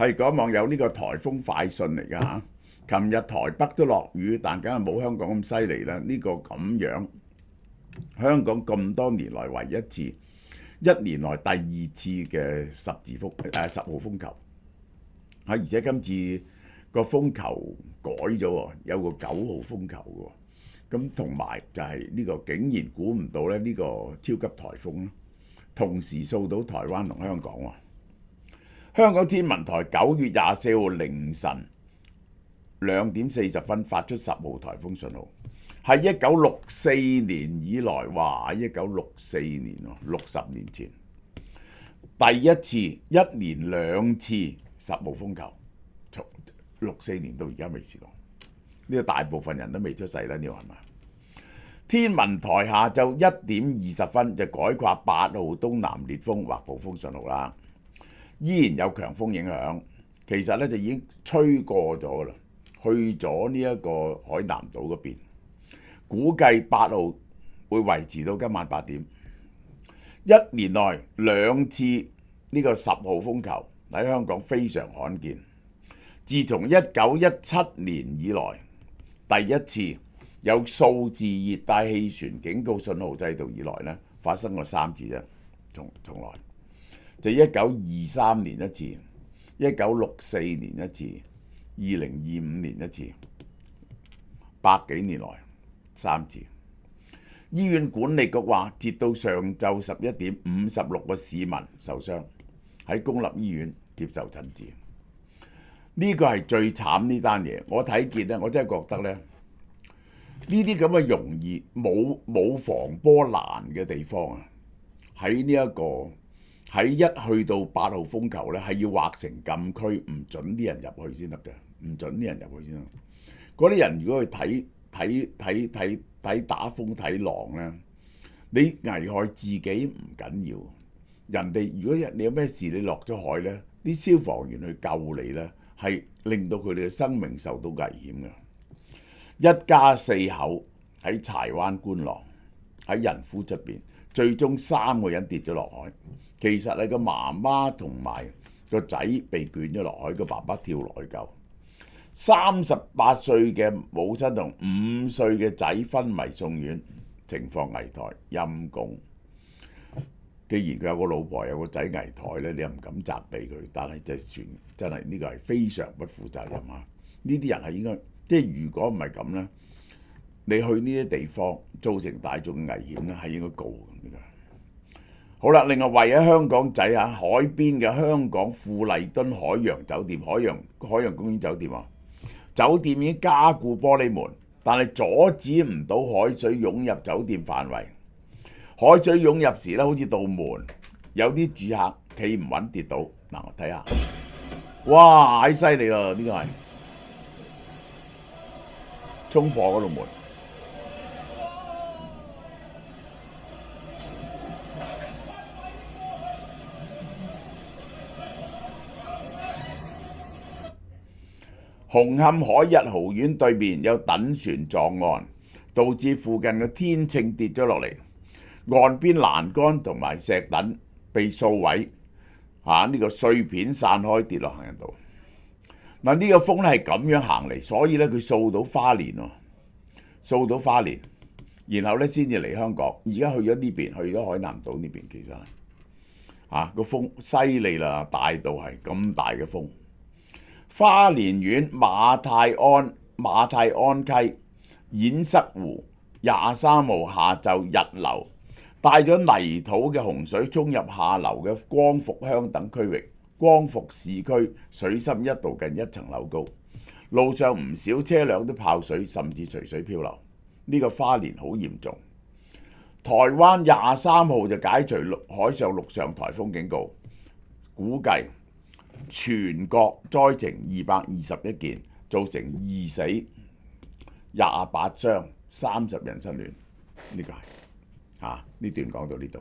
係講網友呢個颱風快訊嚟㗎嚇。琴日台北都落雨，但梗係冇香港咁犀利啦。呢個咁樣，香港咁多年來唯一一次，一年來第二次嘅10號風球。而且今次個風球改咗喎，有個9號風球喎。咁同埋就係呢個竟然估唔到咧，呢個超級颱風同時掃到台灣同香港喎。香港天文台9月24號凌晨2點40分發出10號颱風信號，係1964年以來，哇！1964年喎，60年前第一次一年2次10號風球，從64年到而家未試過。呢個大部分人都未出世啦，呢個係咪？天文台下晝1點20分就改掛8號東南烈風或暴風信號啦，依然有強風影響。其實咧就已經吹過咗啦，去咗呢一個海南島嗰邊。估計8號會維持到今晚8點。一年內2次呢個10號風球喺香港非常罕見。自從1917年以來，第一次有數字熱帶氣旋警告信號制度以來呢，發生過3次啫，從來就1923年一次，1964年一次，2025年一次，100幾年來3次。醫院管理局話，截到上晝11點56個市民受傷，喺公立醫院接受診治。呢個係最慘呢單嘢，我睇見咧，我真係覺得咧，呢啲咁嘅容易冇防波欄嘅地方啊，喺呢一個喺一去到8號風球咧，係要劃成禁區，唔準啲人入去先得嘅，唔準啲人入去先得。嗰啲人如果去睇打風睇浪咧，你危害自己唔緊要，人哋如果你有咩事，你落咗海咧，啲消防員去救你咧，係令到佢哋嘅生命受到危險嘅。一家4口喺柴灣觀浪，喺仁孚出邊，最終3個人跌咗落海。其實係個媽媽同埋個仔被捲咗落海，個爸爸跳落去救。38歲嘅母親同5歲嘅仔昏迷送院，情況危殆，陰公。既然佢有個老婆有個仔危殆咧，你又唔敢責備佢，但係真係呢個係非常不負責任啊！呢啲人係應該，即係如果唔係咁咧，你去呢啲地方造成大眾嘅危險咧，係應該告嘅。好啦，另外位喺香港仔海邊嘅香港富麗敦海洋酒店、海洋公園酒店啊，酒店已經加固玻璃門，但係阻止唔到海水湧入酒店範圍。海水湧入時咧，好似道門，有啲住客企唔穩跌倒。嗱，我睇下，哇，太犀利啦！呢個係衝破嗰道門。紅磡海逸豪苑對面有躉船撞岸，導致附近嘅天秤跌咗落嚟。岸邊欄杆同埋石躉被掃毀，呢個碎片散開跌落行人道。嗱，呢個風咧係咁樣行嚟，所以咧佢掃到花蓮喎，掃到花蓮，然後咧先至嚟香港。而家去咗呢邊，去咗海南島呢邊，其實個風犀利啦，大到係咁大嘅風。花蓮縣馬太安溪堰塞湖23號下晝日流，帶咗泥土嘅洪水衝入下流嘅光復鄉等區域，光復市區水深一度近1層樓高，路上唔少車輛都泡水，甚至隨水漂流。呢個花蓮好嚴重。台灣23號就解除海上陸上颱風警告，估計全國災情221件，造成2死28傷，30人失聯。呢個係呢段講到呢度。